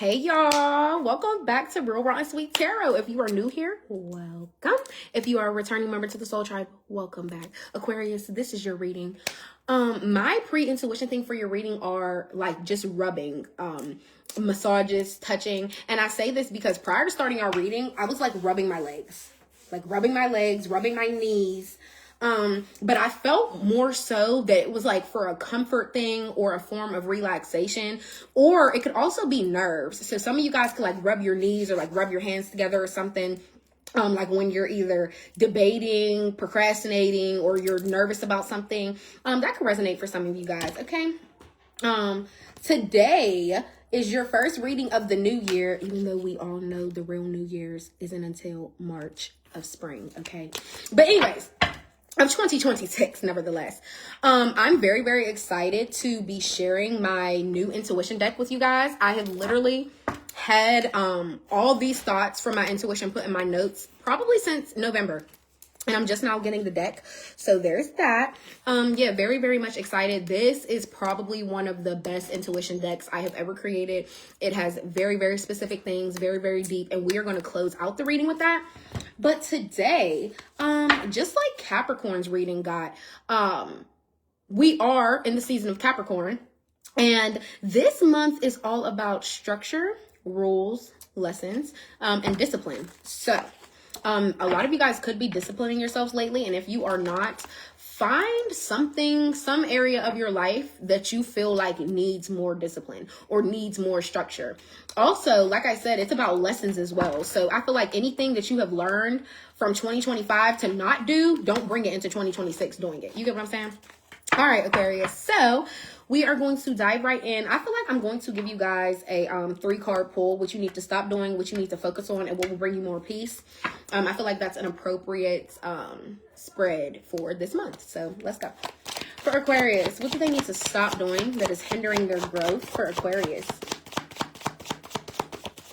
Hey y'all, welcome back to Real Raw and Sweet Tarot. If you are new here, welcome. If you are a returning member to the Soul Tribe, welcome back. Aquarius, this is your reading. My pre-intuition thing for your reading are like just rubbing, massages, touching. And I say this because prior to starting our reading, I was like rubbing my legs, rubbing my knees. But I felt more so that it was like for a comfort thing or a form of relaxation, or it could also be nerves. So some of you guys could like rub your knees or like rub your hands together or something. Like when you're either debating, procrastinating, or you're nervous about something, that could resonate for some of you guys. Okay. Today is your first reading of the new year, even though we all know the real New Year's isn't until March of spring. Okay. But anyways, of 2026, nevertheless. I'm very, very excited to be sharing my new intuition deck with you guys. I have literally had all these thoughts from my intuition put in my notes probably since November. And I'm just now getting the deck. So there's that. Yeah, very, very much excited. This is probably one of the best intuition decks I have ever created. It has very, very specific things, very, very deep. And we are going to close out the reading with that. But today, just like Capricorn's reading got, we are in the season of Capricorn. And this month is all about structure, rules, lessons, and discipline. So a lot of you guys could be disciplining yourselves lately. And if you are not, find some area of your life that you feel like needs more discipline or needs more structure. Also, like I said, it's about lessons as well. So I feel like anything that you have learned from 2025 to not do, don't bring it into 2026 doing it. You get what I'm saying? All right, Aquarius. So we are going to dive right in. I feel like I'm going to give you guys a 3-card pull, what you need to stop doing, what you need to focus on, and what will bring you more peace. I feel like that's an appropriate spread for this month. So let's go. For Aquarius, what do they need to stop doing that is hindering their growth for Aquarius?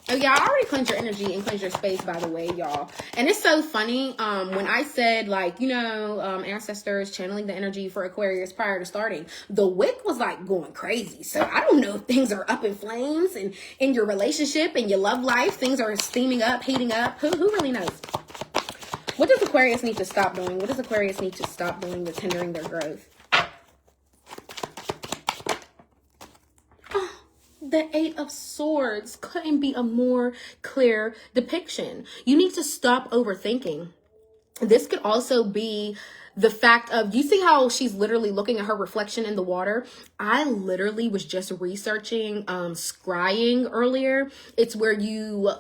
Oh, yeah, I already cleansed your energy and cleansed your space, by the way, y'all. And it's so funny. When I said, like, you know, ancestors channeling the energy for Aquarius prior to starting, the wick was, like, going crazy. So I don't know if things are up in flames and in your relationship and your love life. Things are steaming up, heating up. Who really knows? What does Aquarius need to stop doing? What does Aquarius need to stop doing that's hindering their growth? The 8 of Swords couldn't be a more clear depiction. You need to stop overthinking. This could also be the fact of, you see how she's literally looking at her reflection in the water? I literally was just researching scrying earlier. It's where you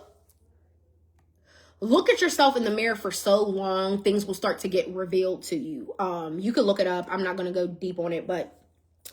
look at yourself in the mirror for so long, things will start to get revealed to you. You can look it up. I'm not going to go deep on it, but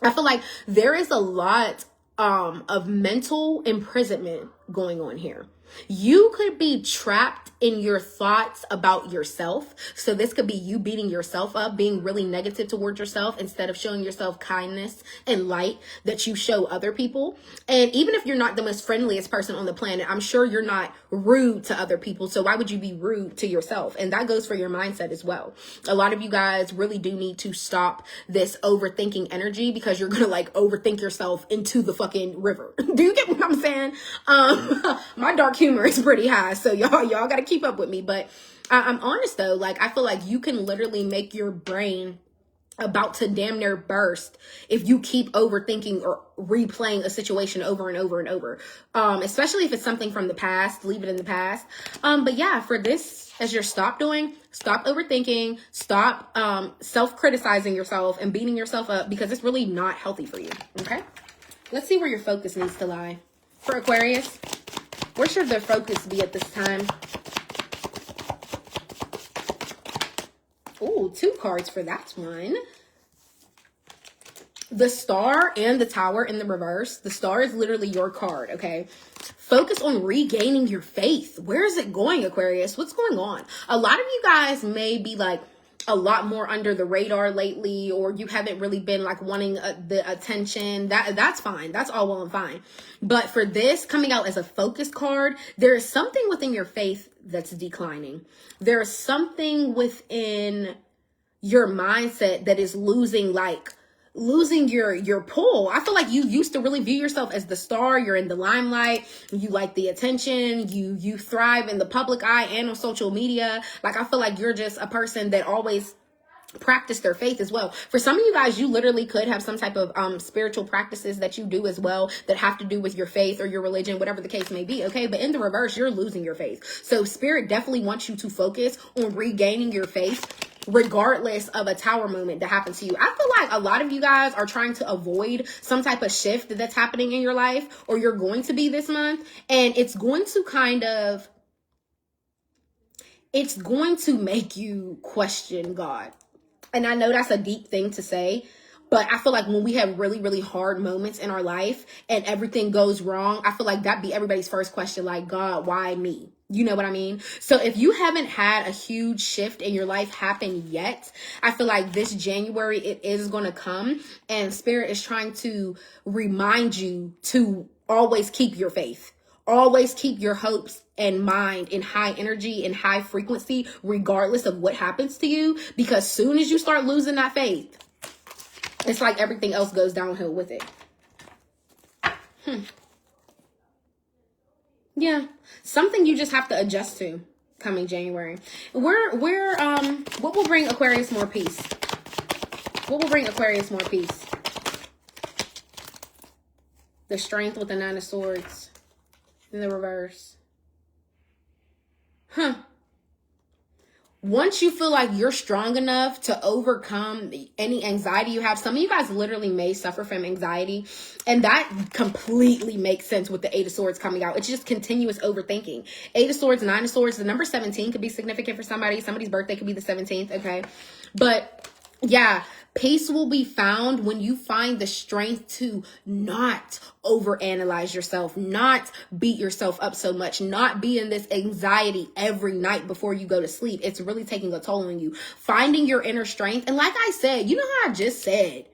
I feel like there is a lot of mental imprisonment going on here. You could be trapped in your thoughts about yourself. So this could be you beating yourself up, being really negative towards yourself instead of showing yourself kindness and light that you show other people. And even if you're not the most friendliest person on the planet, I'm sure you're not rude to other people. So why would you be rude to yourself? And that goes for your mindset as well. A lot of you guys really do need to stop this overthinking energy, because you're going to like overthink yourself into the fucking river. Do you get what I'm saying? My dark humor is pretty high, so y'all got to keep up with me. But I'm honest though, like I feel like you can literally make your brain about to damn near burst if you keep overthinking or replaying a situation over and over and over, especially if it's something from the past. Leave it in the past. But yeah, for this, as you're stop overthinking, stop self-criticizing yourself and beating yourself up, because it's really not healthy for you. Okay, let's see where your focus needs to lie. For Aquarius, where should their focus be at this time? Ooh, 2 cards for that one. The Star and the Tower in the reverse. The Star is literally your card, okay? Focus on regaining your faith. Where is it going, Aquarius? What's going on? A lot of you guys may be like a lot more under the radar lately, or you haven't really been like wanting the attention. That's fine. That's all well and fine. But for this coming out as a focus card, there is something within your faith that's declining. There is something within your mindset that is losing like losing your pull. I feel like you used to really view yourself as the star. You're in the limelight. You like the attention. You thrive in the public eye and on social media. Like, I feel like you're just a person that always practice their faith as well. For some of you guys, you literally could have some type of spiritual practices that you do as well that have to do with your faith or your religion, whatever the case may be. Okay, but in the reverse, you're losing your faith. So spirit definitely wants you to focus on regaining your faith, regardless of a tower moment that happens to you. I feel like a lot of you guys are trying to avoid some type of shift that's happening in your life, or you're going to be this month, and it's going to make you question God. And I know that's a deep thing to say, but I feel like when we have really, really hard moments in our life and everything goes wrong, I feel like that'd be everybody's first question, like, God, why me? You know what I mean? So if you haven't had a huge shift in your life happen yet, I feel like this January, it is going to come, and Spirit is trying to remind you to always keep your faith. Always keep your hopes and mind in high energy and high frequency, regardless of what happens to you. Because soon as you start losing that faith, it's like everything else goes downhill with it. Yeah, something you just have to adjust to coming January. What will bring Aquarius more peace? What will bring Aquarius more peace? The Strength with the 9 of Swords. In the reverse. Once you feel like you're strong enough to overcome any anxiety you have, some of you guys literally may suffer from anxiety, and that completely makes sense with the 8 of Swords coming out. It's just continuous overthinking. 8 of Swords, 9 of Swords, the number 17 could be significant for somebody. Somebody's birthday could be the 17th, okay? But yeah, peace will be found when you find the strength to not overanalyze yourself, not beat yourself up so much, not be in this anxiety every night before you go to sleep. It's really taking a toll on you. Finding your inner strength. And like I said, you know how I just said,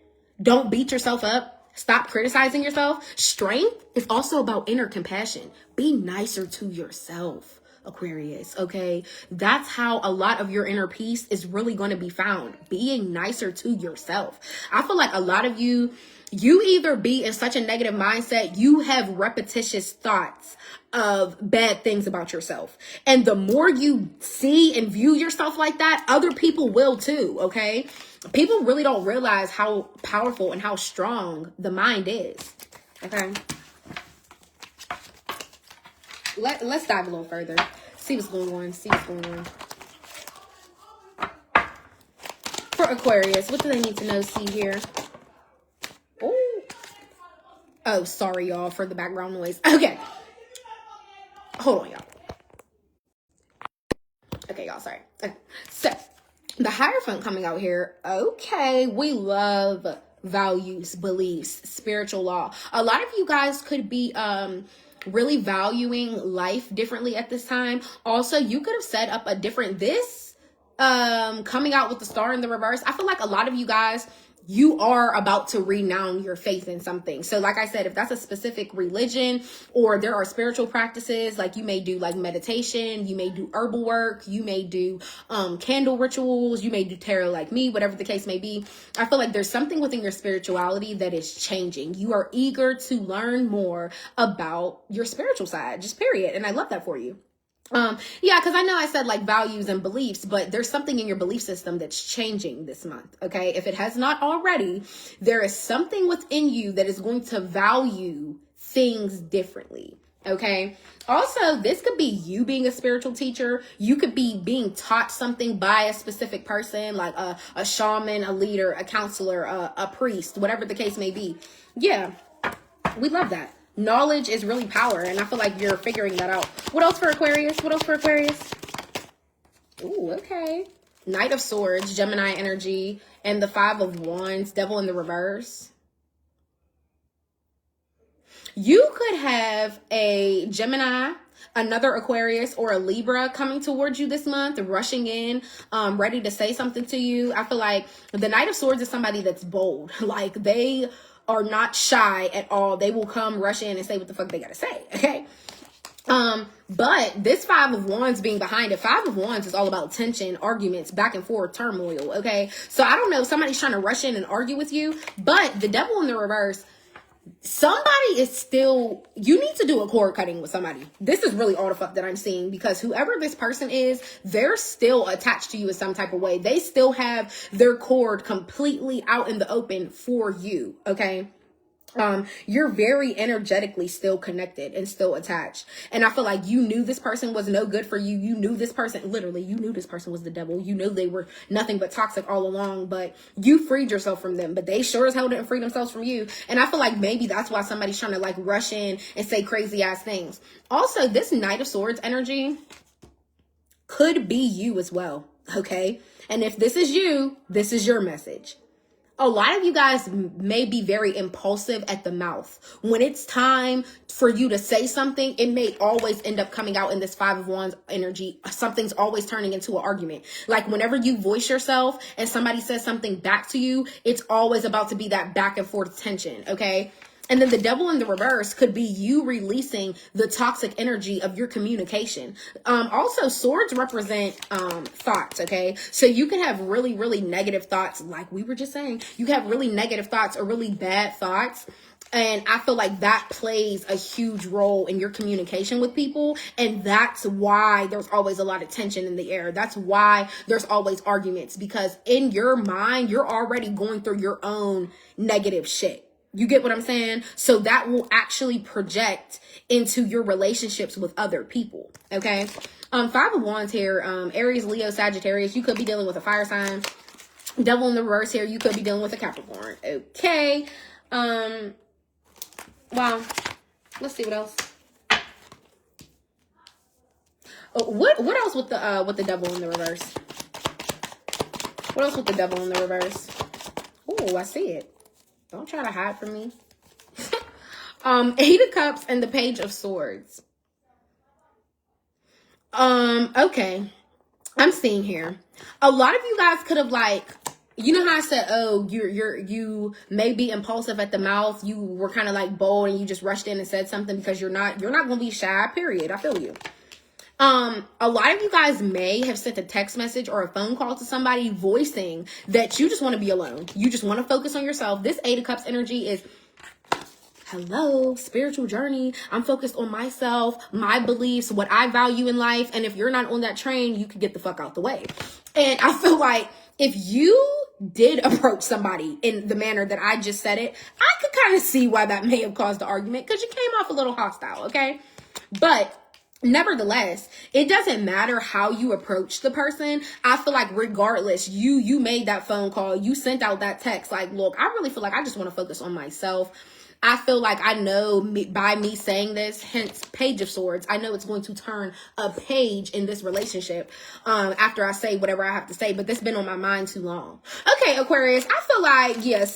don't beat yourself up. Stop criticizing yourself. Strength is also about inner compassion. Be nicer to yourself, Aquarius, okay? That's how a lot of your inner peace is really going to be found. Being nicer to yourself. I feel like a lot of you either be in such a negative mindset, you have repetitious thoughts of bad things about yourself. And the more you see and view yourself like that, other people will too, okay? People really don't realize how powerful and how strong the mind is, okay? Let's dive a little further. See what's going on. For Aquarius, what do they need to know? See here. Oh, sorry, y'all, for the background noise. Okay. Hold on, y'all. Okay, y'all, sorry. Okay. So, the Hierophant coming out here. Okay, we love values, beliefs, spiritual law. A lot of you guys could be really valuing life differently at this time. Also, you could have set up a different coming out with the Star in the reverse. I feel like a lot of you guys, you are about to renounce your faith in something. So like I said, if that's a specific religion, or there are spiritual practices, like you may do like meditation, you may do herbal work, you may do candle rituals, you may do tarot like me, whatever the case may be. I feel like there's something within your spirituality that is changing. You are eager to learn more about your spiritual side, just period. And I love that for you. Yeah, because I know I said like values and beliefs, but there's something in your belief system that's changing this month, okay? If it has not already, there is something within you that is going to value things differently, okay? Also, this could be you being a spiritual teacher. You could be being taught something by a specific person, like a shaman, a leader, a counselor, a priest, whatever the case may be. Yeah, we love that. Knowledge is really power, and I feel like you're figuring that out. What else for Aquarius? Ooh, okay. Knight of Swords, Gemini energy, and the 5 of Wands, Devil in the reverse. You could have a Gemini, another Aquarius, or a Libra coming towards you this month, rushing in, ready to say something to you. I feel like the Knight of Swords is somebody that's bold. Like, they are not shy at all. They will come rush in and say what the fuck they gotta say, okay? But this Five of Wands being behind it, Five of Wands is all about tension, arguments, back and forth, turmoil, okay? So I don't know if somebody's trying to rush in and argue with you, but the Devil in the reverse, somebody is still, you need to do a cord cutting with somebody. This is really all the fuck that I'm seeing, because whoever this person is, they're still attached to you in some type of way. They still have their cord completely out in the open for you, okay? You're very energetically still connected and still attached. And I feel like you knew this person was no good for you. You knew this person, literally, you knew this person was the devil. You knew they were nothing but toxic all along, but you freed yourself from them. But they sure as hell didn't free themselves from you. And I feel like maybe that's why somebody's trying to like rush in and say crazy ass things. Also, this Knight of Swords energy could be you as well, okay? And if this is you, this is your message. A lot of you guys may be very impulsive at the mouth. When it's time for you to say something, it may always end up coming out in this Five of Wands energy. Something's always turning into an argument. Like whenever you voice yourself and somebody says something back to you, it's always about to be that back and forth tension, okay? And then the Devil in the reverse could be you releasing the toxic energy of your communication. Also, swords represent thoughts, okay? So you can have really, really negative thoughts, like we were just saying. You can have really negative thoughts or really bad thoughts. And I feel like that plays a huge role in your communication with people. And that's why there's always a lot of tension in the air. That's why there's always arguments. Because in your mind, you're already going through your own negative shit. You get what I'm saying? So that will actually project into your relationships with other people. Okay. Five of Wands here. Aries, Leo, Sagittarius. You could be dealing with a fire sign. Devil in the reverse here. You could be dealing with a Capricorn. Okay. Wow. Let's see what else. Oh, what else with the Devil in the reverse? What else with the Devil in the reverse? Oh, I see it. Don't try to hide from me. Eight of Cups and the Page of Swords. Okay. I'm seeing here. A lot of you guys could have like, you know how I said, oh, you may be impulsive at the mouth. You were kind of like bold and you just rushed in and said something because you're not going to be shy, period. I feel you. A lot of you guys may have sent a text message or a phone call to somebody voicing that you just want to be alone. You just want to focus on yourself. This Eight of Cups energy is, hello, spiritual journey. I'm focused on myself, my beliefs, what I value in life. And if you're not on that train, you could get the fuck out the way. And I feel like if you did approach somebody in the manner that I just said it, I could kind of see why that may have caused the argument, because you came off a little hostile, okay? But nevertheless, it doesn't matter how you approach the person. I feel like regardless, you made that phone call, you sent out that text, like, look, I really feel like I just want to focus on myself. I feel like I know by me saying this, hence Page of Swords, I know it's going to turn a page in this relationship after I say whatever I have to say, but this has been on my mind too long. Okay, Aquarius, I feel like, yeah,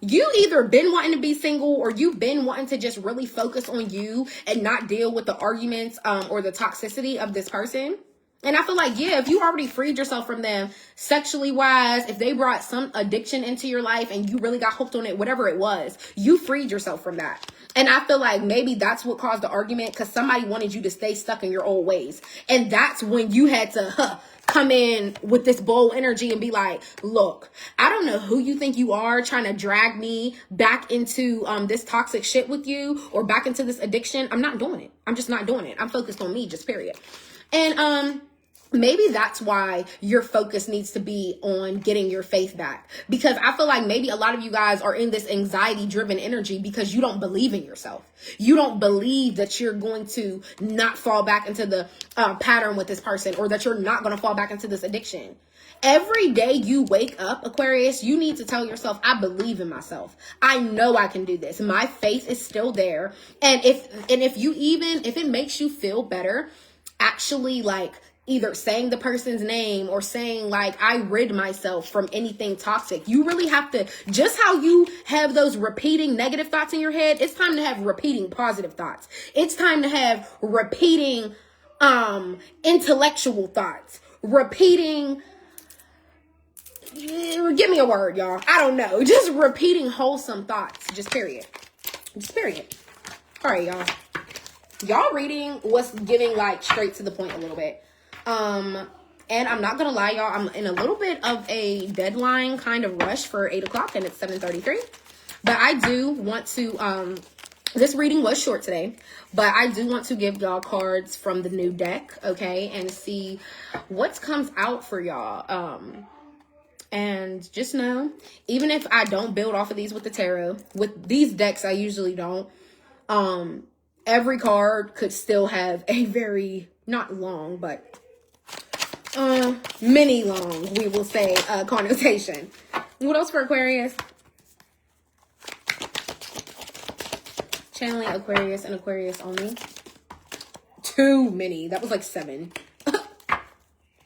you either been wanting to be single or you've been wanting to just really focus on you and not deal with the arguments or the toxicity of this person. And I feel like, yeah, if you already freed yourself from them sexually wise, if they brought some addiction into your life and you really got hooked on it, whatever it was, you freed yourself from that. And I feel like maybe that's what caused the argument, because somebody wanted you to stay stuck in your old ways. And that's when you had to come in with this bold energy and be like, look, I don't know who you think you are trying to drag me back into this toxic shit with you or back into this addiction. I'm not doing it. I'm just not doing it. I'm focused on me, just period. And maybe that's why your focus needs to be on getting your faith back, because I feel like maybe a lot of you guys are in this anxiety driven energy because you don't believe in yourself. You don't believe that you're going to not fall back into the pattern with this person, or that you're not going to fall back into this addiction. Every day you wake up, Aquarius, you need to tell yourself, I believe in myself. I know I can do this. My faith is still there. And if it makes you feel better, actually like either saying the person's name or saying like, I rid myself from anything toxic. You really have to, just how you have those repeating negative thoughts in your head, it's time to have repeating positive thoughts. It's time to have repeating intellectual thoughts, repeating, give me a word, y'all. I don't know. Just repeating wholesome thoughts. Just period. Just period. All right, y'all. y'all reading was giving like straight to the point a little bit. And I'm not gonna lie, y'all, I'm in a little bit of a deadline kind of rush for 8 o'clock, and it's 7:33. But I do want to, this reading was short today, but I do want to give y'all cards from the new deck, okay, and see what comes out for y'all. And just know, even if I don't build off of these with the tarot, with these decks, I usually don't, every card could still have a very, not long, but mini long, we will say, connotation. What else for Aquarius? Channeling Aquarius and Aquarius only. Too many. That was like 7.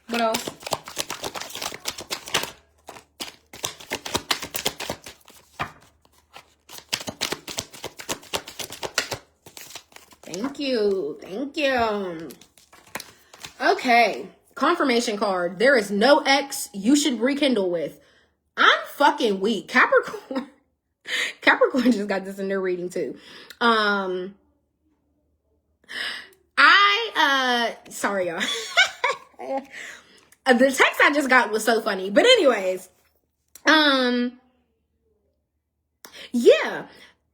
What else? Thank you. Thank you. Okay. Confirmation card. There is no ex you should rekindle with. I'm fucking weak. Capricorn. Capricorn just got this in their reading too. Sorry y'all. The text I just got was so funny. But anyways, yeah,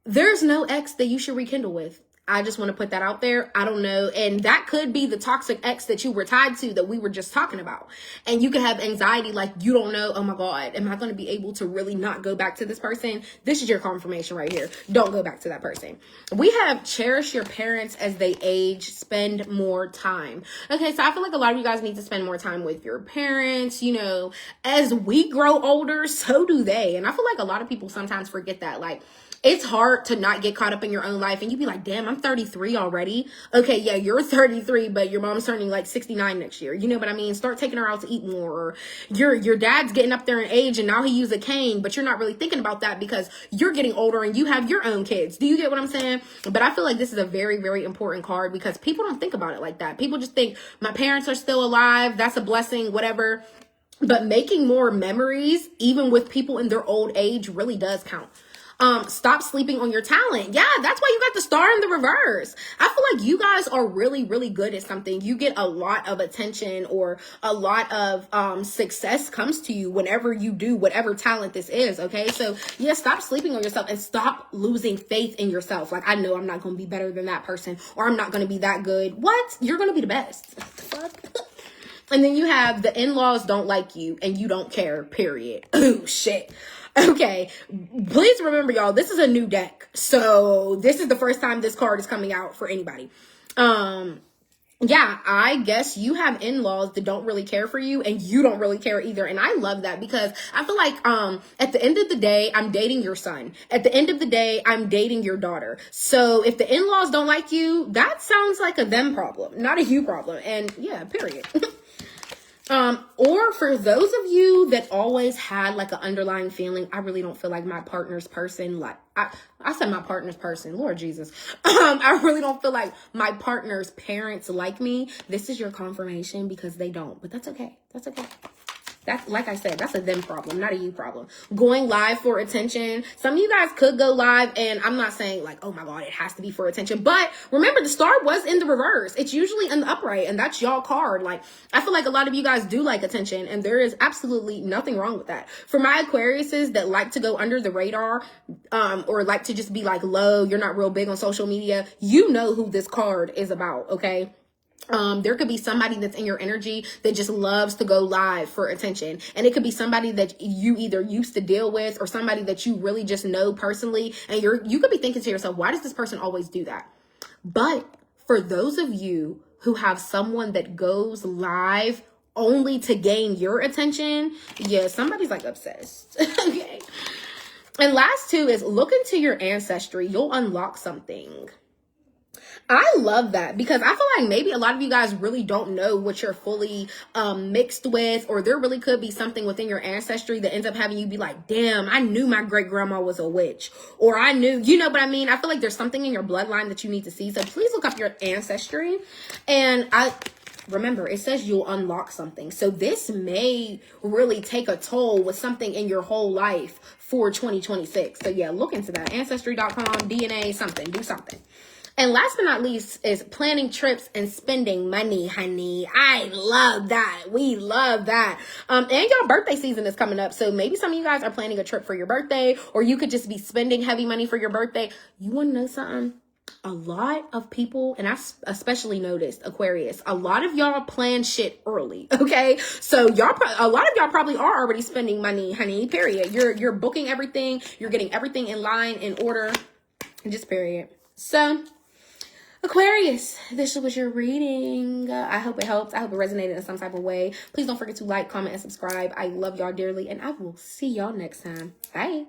there's no ex that you should rekindle with. I just want to put that out there. I don't know. And that could be the toxic ex that you were tied to that we were just talking about. And you could have anxiety like you don't know, oh my God, am I going to be able to really not go back to this person? This is your confirmation right here. Don't go back to that person. We have cherish your parents as they age, spend more time. Okay, so I feel like a lot of you guys need to spend more time with your parents. You know, as we grow older, so do they. And I feel like a lot of people sometimes forget that. Like, it's hard to not get caught up in your own life and you be like, damn, I'm 33 already. Okay, yeah, you're 33, but your mom's turning like 69 next year. You know what I mean? Start taking her out to eat more. Or your dad's getting up there in age and now he uses a cane, but you're not really thinking about that because you're getting older and you have your own kids. Do you get what I'm saying? But I feel like this is a very, very important card because people don't think about it like that. People just think my parents are still alive. That's a blessing, whatever. But making more memories, even with people in their old age, really does count. Stop sleeping on your talent. Yeah, that's why you got the star in the reverse. I feel like you guys are really, really good at something. You get a lot of attention or a lot of success comes to you whenever you do whatever talent this is, okay? So, yeah, stop sleeping on yourself and stop losing faith in yourself. Like, I know I'm not going to be better than that person or I'm not going to be that good. What? You're going to be the best. What the fuck? And then you have the in-laws don't like you and you don't care, period. Oh, shit. Okay, please remember, y'all, this is a new deck. So this is the first time this card is coming out for anybody. Yeah, I guess you have in-laws that don't really care for you and you don't really care either. And I love that because I feel like at the end of the day, I'm dating your son. At the end of the day, I'm dating your daughter. So if the in-laws don't like you, that sounds like a them problem, not a you problem. And yeah, period. Or for those of you that always had like an underlying feeling, I really don't feel like my partner's person, like I said my partner's person, Lord Jesus. I really don't feel like my partner's parents like me. This is your confirmation because they don't, but that's okay. That's okay. That's, like I said, that's a them problem, not a you problem. Going live for attention. Some of you guys could go live, and I'm not saying like, oh my God, it has to be for attention. But remember, the star was in the reverse. It's usually in the upright, and that's y'all card. Like, I feel like a lot of you guys do like attention, and there is absolutely nothing wrong with that. For my Aquariuses that like to go under the radar, or like to just be like low, you're not real big on social media, you know who this card is about, okay? There could be somebody that's in your energy that just loves to go live for attention. And it could be somebody that you either used to deal with or somebody that you really just know personally. And you could be thinking to yourself, why does this person always do that? But for those of you who have someone that goes live only to gain your attention, yeah, somebody's like obsessed. Okay. And last two is look into your ancestry. You'll unlock something. I love that because I feel like maybe a lot of you guys really don't know what you're fully mixed with, or there really could be something within your ancestry that ends up having you be like, damn, I knew my great grandma was a witch, or I knew, you know what I mean? I feel like there's something in your bloodline that you need to see. So please look up your ancestry. And remember, it says you'll unlock something. So this may really take a toll with something in your whole life for 2026. So yeah, look into that. Ancestry.com, DNA, something, do something. And last but not least is planning trips and spending money, honey. I love that. We love that. And y'all birthday season is coming up. So maybe some of you guys are planning a trip for your birthday, or you could just be spending heavy money for your birthday. You want to know something? A lot of people, and I especially noticed Aquarius, a lot of y'all plan shit early, okay? So a lot of y'all probably are already spending money, honey, period. You're booking everything. You're getting everything in line, in order, just period. So, Aquarius, this was your reading. I hope it helps. I hope it resonated in some type of way. Please don't forget to like, comment, and subscribe. I love y'all dearly, and I will see y'all next time. Bye.